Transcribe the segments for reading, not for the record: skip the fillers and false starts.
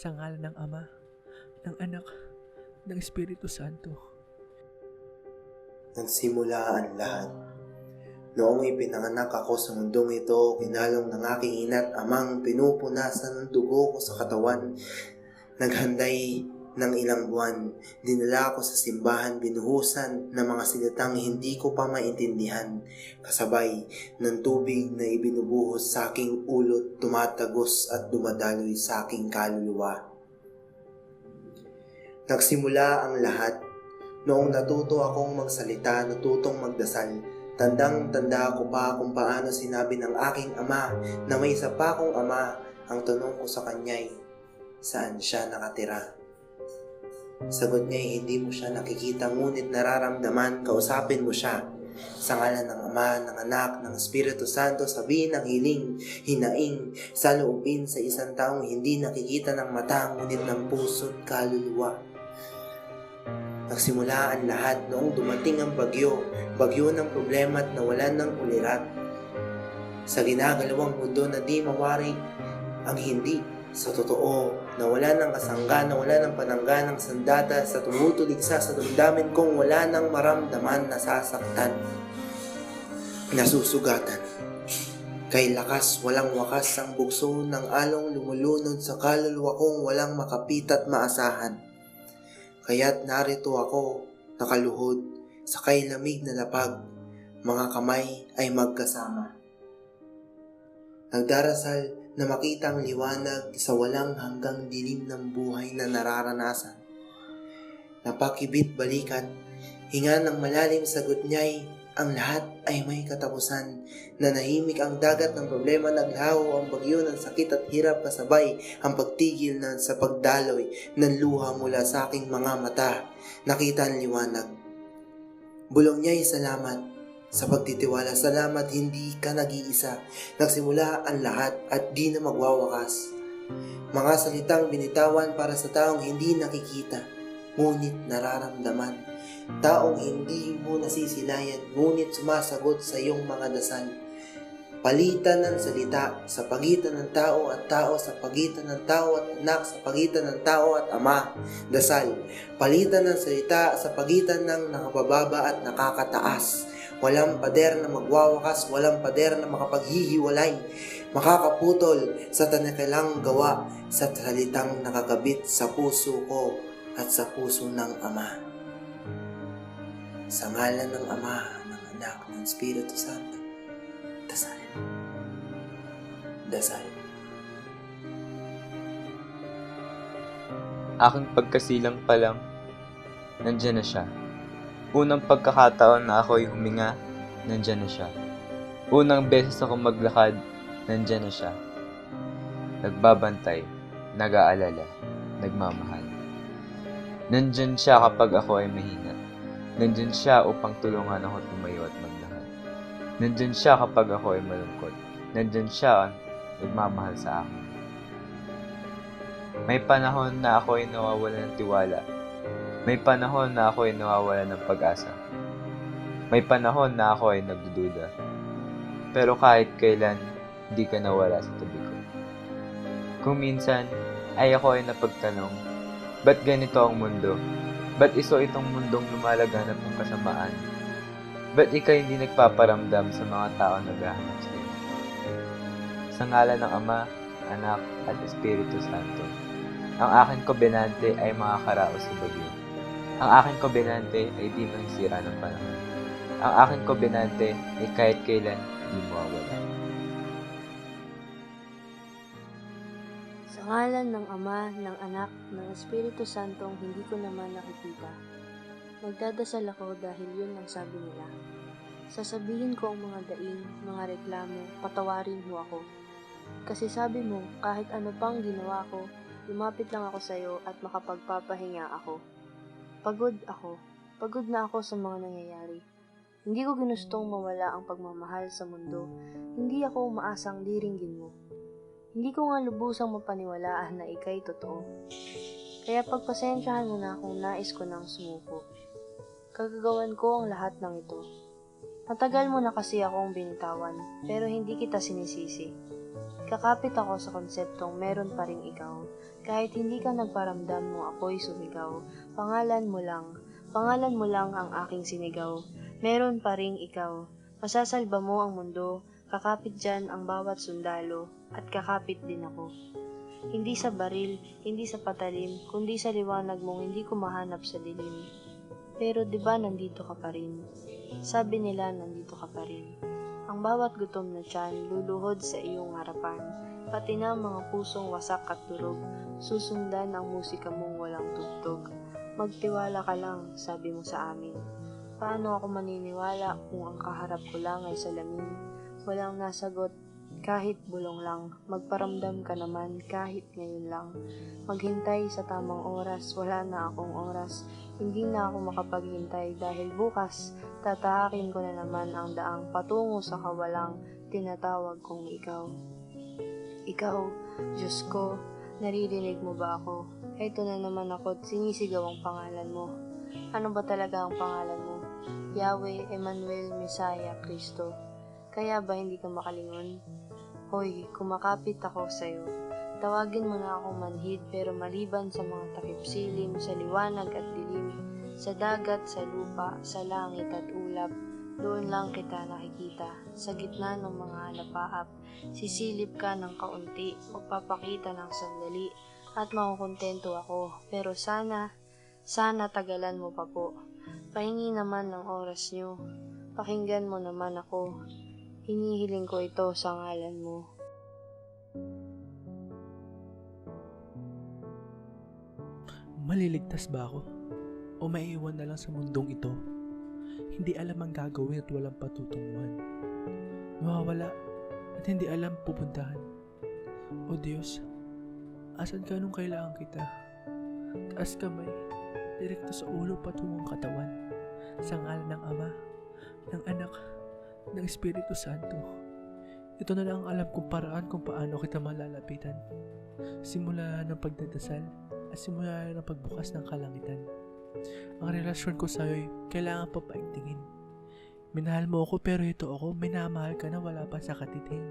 Sa ngalan ng Ama, ng Anak, ng Espiritu Santo. Nagsimula ang lahat. Noong ipinanganak ako sa mundong ito, kinalong ng aking ina't amang pinupunasan ng dugo ko sa katawan. Naghanday ng ilang buwan, dinala ako sa simbahan, binuhusan ng mga salitang hindi ko pa maintindihan, kasabay ng tubig na ibinubuhos sa aking ulot, tumatagos at dumadaloy sa aking kaluluwa. Nagsimula ang lahat. Noong natuto akong magsalita, natutong magdasal, tandang-tanda ko pa kung paano sinabi ng aking ama na may isa pa akong ama. Ang tanong ko sa kanya'y, saan siya nakatira? Sagot niya'y hindi mo siya nakikita ngunit nararamdaman, kausapin mo siya. Sa ngalan ng Ama, ng Anak, ng Espiritu Santo, sabihin ng hiling, hinaing, saloobin sa isang taong hindi nakikita ng mata ngunit ng puso't kaluluwa. Nagsimula ang lahat noong dumating ang bagyo ng problema at nawalan ng ulirat. Sa ginagalawang mundo na di mawari ang hindi sa totoo, nawala ng kasangga, nawala ng panangga ng sandata, sa tumutuligsa sa damdamin kong wala ng maramdaman, nasasaktan, nasusugatan. Kay lakas, walang wakas ang bugso ng along lumulunod sa kaluluwa kong walang makapit at maasahan. Kaya't narito ako, nakaluhod, sa kay lamig na lapag, mga kamay ay magkasama. Nagdarasal na makita ang liwanag sa walang hanggang dilim ng buhay na nararanasan. Napakibit balikat, hinga ng malalim sagot niya'y ang lahat ay may katapusan. Nanahimik ang dagat ng problema, naglaho ang bagyo ng sakit at hirap, kasabay ang pagtigil sa pagdaloy ng luha mula sa aking mga mata. Nakita ang liwanag. Bulong niya'y salamat sa pagtitiwala. Salamat, hindi ka nag-iisa. Nagsimula ang lahat at di na magwawakas. Mga salitang binitawan para sa taong hindi nakikita, ngunit nararamdaman. Taong hindi mo nasisilayan, ngunit sumasagot sa iyong mga dasal. Palitan ng salita sa pagitan ng tao at tao, sa pagitan ng tao at anak, sa pagitan ng tao at ama. Dasal. Palitan ng salita sa pagitan ng nakabababa at nakakataas. Walang pader na magwawakas, walang pader na makapaghihiwalay, makakaputol sa tanikilang gawa, sa salitang nakakabit sa puso ko at sa puso ng Ama. Sa ngalan ng Ama, ng Anak, ng Espiritu Santo, dasal. Dasal. Aking pagkasilang pa lang, nandyan na siya. Unang pagkakataon na ako'y huminga, nandyan na siya. Unang beses ako maglakad, nandyan na siya. Nagbabantay, nag-aalala, nagmamahal. Nandyan siya kapag ako ay mahina. Nandyan siya upang tulungan ako tumayo at maglakad. Nandyan siya kapag ako ay malungkot. Nandyan siya nagmamahal sa akin. May panahon na ako ay nawawala ng tiwala. May panahon na ako ay nawawala ng pag-asa. May panahon na ako ay nagdududa. Pero kahit kailan, hindi ka nawala sa tabi ko. Kung minsan, ay ako ay napagtanong, ba't ganito ang mundo? Ba't iso itong mundong lumalaganap ng kasamaan? Ba't ikay hindi nagpaparamdam sa mga tao na naghahanap sa iyo? Sa ngalan ng Ama, Anak, at Espiritu Santo, ang aking kobenante ay makakaraos sa bagyo. Ang aking kobenante ay di masisira ng panahon. Ang aking kobenante ay kahit kailan di mawawala. Sa ngalan ng Ama, ng Anak, ng Espiritu Santong hindi ko naman nakikita. Magdadasal ako dahil yun ang sabi nila. Sasabihin ko ang mga daing, mga reklamo, patawarin mo ako. Kasi sabi mo, kahit ano pang ginawa ko, lumapit lang ako sa iyo at makapagpapahinga ako. Pagod na ako sa mga nangyayari. Hindi ko ginustong mawala ang pagmamahal sa mundo. Hindi ako umaasang diringgin mo. Hindi ko nga lubusang mapaniwalaan na ikay totoo. Kaya pagpasensyahan mo na kung nais ko nang sumuko. Kagagawan ko ang lahat ng ito. Matagal mo na kasi akong binitawan, pero hindi kita sinisisi. Kakapit ako sa konseptong meron pa ring ikaw. Kahit hindi ka nagparamdam mo ako'y sumigaw. Pangalan mo lang ang aking sinigaw. Meron pa ring ikaw. Masasalba mo ang mundo. Kakapit dyan ang bawat sundalo. At kakapit din ako. Hindi sa baril, hindi sa patalim, kundi sa liwanag mong hindi ko mahanap sa dilim. Pero 'di ba nandito ka pa rin? Sabi nila nandito ka pa rin. Ang bawat gutom na tiyan luluhod sa iyong harapan, pati na mga pusong wasak at durog, susundan ang musika mong walang tugtog. Magtiwala ka lang, sabi mo sa amin. Paano ako maniniwala kung ang kaharap ko lang ay salamin? Walang nasagot, kahit bulong lang. Magparamdam ka naman kahit ngayon lang. Maghintay sa tamang oras, wala na akong oras. Hindi na ako makapaghintay dahil bukas tatahakin ko na naman ang daang patungo sa kawalang tinatawag kong ikaw. Ikaw, Diyos ko, naririnig mo ba ako? Eto na naman ako't sinisigaw ang pangalan mo. Ano ba talaga ang pangalan mo? Yahweh, Emmanuel, Messiah, Kristo. Kaya ba hindi ka makalingon? Hoy, kumakapit ako sa'yo. Tawagin mo na akong manhid pero maliban sa mga takip silim, sa liwanag at dilim, sa dagat, sa lupa, sa langit at ulap, doon lang kita nakikita. Sa gitna ng mga alapaap, sisilip ka ng kaunti, magpapakita ng sandali, at makukontento ako. Pero sana tagalan mo pa po. Pahingi naman ng oras nyo. Pakinggan mo naman ako. Hinihiling ko ito sa ngalan mo. Maliligtas ba ako? O maiiwan na lang sa mundong ito? Hindi alam ang gagawin at walang patutunguhan. Nawawala at hindi alam pupuntahan. O Diyos, asan ka nung kailangan kita? Taas kamay, direkto sa ulo patungong katawan. Sa ngalan ng Ama, ng Anak, ng Espiritu Santo. Ito na lang ang alam kong paraan kung paano kita malalapitan. Simula ng pagdadasal at simula ng pagbukas ng kalangitan. Ang relasyon ko sa iyo kailangan pa paigtingin. Minahal mo ako pero ito ako, minamahal ka na wala pa sa katiting.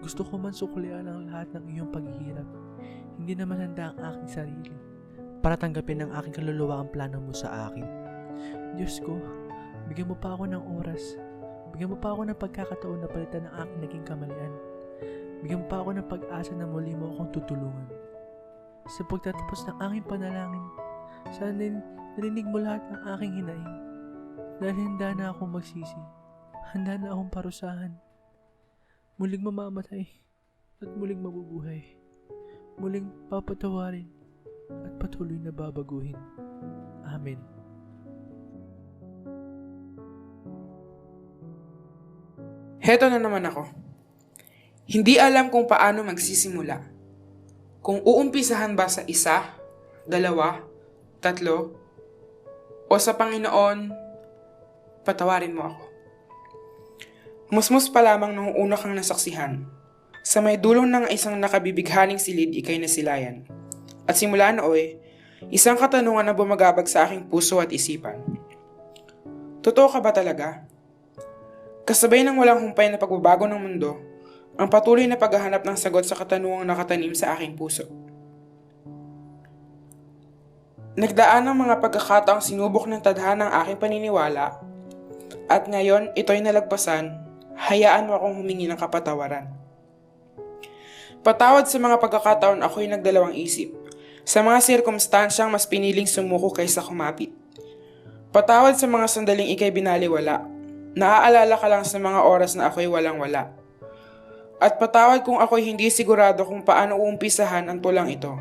Gusto ko man suklian ang lahat ng iyong paghihirap. Hindi naman handa ang aking sarili para tanggapin ng aking kaluluwa ang plano mo sa akin. Diyos ko, bigyan mo pa ako ng oras. Bigyan mo pa ako ng pagkakataon na palitan ng aking naging kamalian. Bigyan mo pa ako ng pag-asa na muli mo akong tutulungan. Sa pagtatapos ng aking panalangin, sana narinig mo lahat ng aking hinaing. Dahil handa na akong magsisi. Handa na akong parusahan. Muling mamamatay at muling mabubuhay. Muling papatawarin at patuloy na babaguhin. Amen. Heto na naman ako. Hindi alam kung paano magsisimula. Kung uumpisahan ba sa 1, 2, 3, o sa Panginoon, patawarin mo ako. Musmus pa lamang nung una kang nasaksihan. Sa may dulong ng isang nakabibighaning silid ikay nasilayan. At simula nooy, isang katanungan na bumagabag sa aking puso at isipan. Totoo ka ba talaga? Kasabay ng walang humpay na pagbabago ng mundo, ang patuloy na paghahanap ng sagot sa katanungang nakatanim sa aking puso. Nagdaan ng mga pagkakataong sinubok ng tadhana ang aking paniniwala, at ngayon ito'y nalagpasan, hayaan mo akong humingi ng kapatawaran. Patawad sa mga pagkakataon ako'y nagdalawang isip, sa mga sirkumstansyang mas piniling sumuko kaysa kumapit. Patawad sa mga sandaling ikay binaliwala, naaalala ka lang sa mga oras na ako'y walang-wala. At patawad kung ako'y hindi sigurado kung paano uumpisahan ang tulang ito.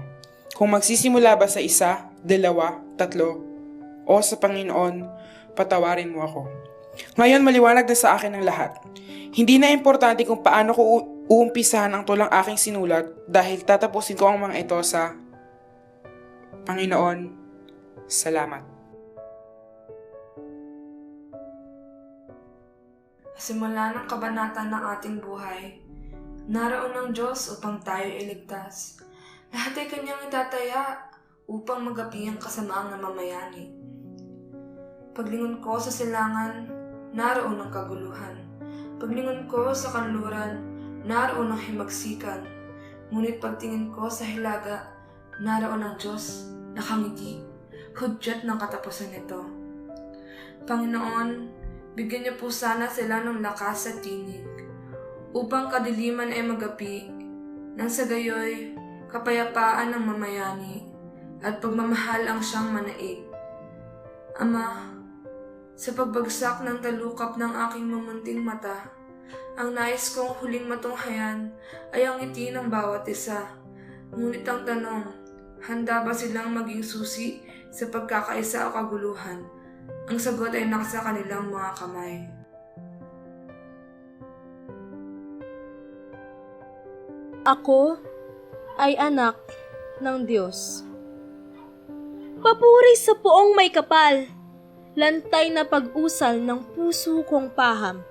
Kung magsisimula ba sa 1, 2, 3, o sa Panginoon, patawarin mo ako. Ngayon maliwanag na sa akin ang lahat. Hindi na importante kung paano ko uumpisahan ang tulang aking sinulat dahil tatapusin ko ang mga ito sa Panginoon, salamat. Simula ng kabanata ng ating buhay, naroon ang Diyos upang tayo iligtas. Lahat ay kanyang itataya upang magapi ang kasamaang namamayani. Paglingon ko sa silangan, naroon ang kaguluhan. Paglingon ko sa kanluran, naroon ang himagsikan. Ngunit pagtingin ko sa hilaga, naroon ang Diyos, nakangiti, hudyat ng katapusan nito. Panginoon, bigyan niyo po sana sila ng lakas at tinig, upang kadiliman ay magapi, nang sa gayoy, kapayapaan ng mamayani, at pagmamahal ang siyang manaig. Ama, sa pagbagsak ng talukap ng aking mamunting mata, ang nais kong huling matunghayan ay ang ngiti ng bawat isa. Ngunit ang tanong, handa ba silang maging susi sa pagkakaisa o kaguluhan? Ang sagot ay nasa kanilang mga kamay. Ako ay anak ng Diyos. Papuri sa poong may kapal, lantay na pag-usal ng puso kong paham.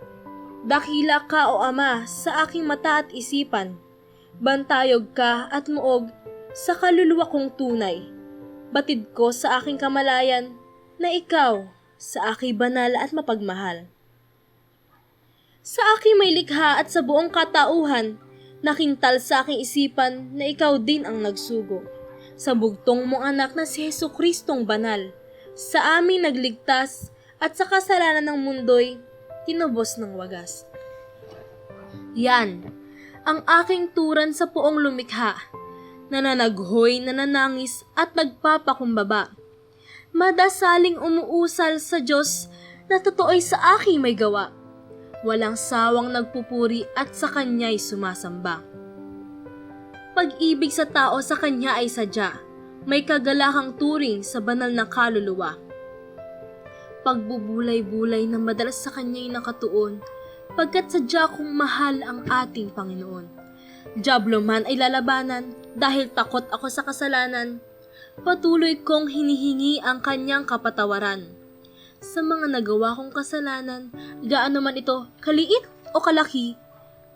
Dakila ka o Ama sa aking mata at isipan, bantayog ka at muog sa kaluluwa kong tunay. Batid ko sa aking kamalayan na ikaw sa aking banal at mapagmahal. Sa aking may likha at sa buong katauhan, nakintal sa aking isipan na ikaw din ang nagsugo. Sa bugtong mong anak na si Jesucristong banal, sa aming nagligtas at sa kasalanan ng mundo'y tinubos ng wagas. Yan, ang aking turan sa poong lumikha, nananaghoy, nananangis at nagpapakumbaba. Madasaling umuusal sa Diyos na totoo'y sa aking may gawa. Walang sawang nagpupuri at sa Kanya'y sumasamba. Pag-ibig sa tao sa Kanya ay sadya, may kagalakang turing sa banal na kaluluwa. Pagbubulay-bulay na madalas sa Kanya'y nakatuon, pagkat sadya kong mahal ang ating Panginoon. Dyablo man ay lalabanan, dahil takot ako sa kasalanan, patuloy kong hinihingi ang Kanyang kapatawaran. Sa mga nagawa kong kasalanan, gaano man ito kaliit o kalaki,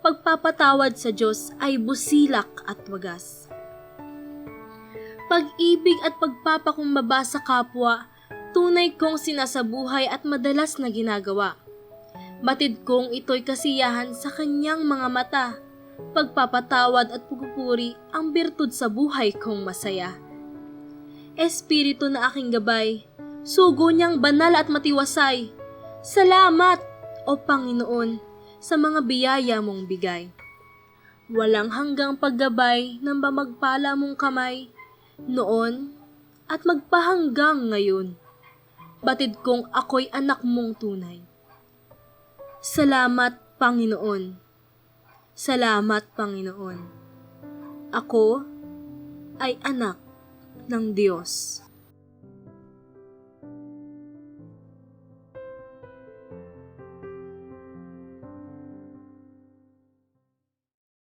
pagpapatawad sa Diyos ay busilak at wagas. Pag-ibig at pagpapakumbaba sa kapwa, tunay kong sinasabuhay at madalas na ginagawa. Batid kong ito'y kasiyahan sa Kanyang mga mata, pagpapatawad at pagpupuri ang birtud sa buhay kong masaya. Espiritu na aking gabay, sugo niyang banal at matiwasay. Salamat, O Panginoon, sa mga biyaya mong bigay. Walang hanggang paggabay ng mamagpala mong kamay, noon at magpahanggang ngayon. Batid kong ako'y anak mong tunay. Salamat, Panginoon. Salamat, Panginoon. Ako ay anak ng Diyos.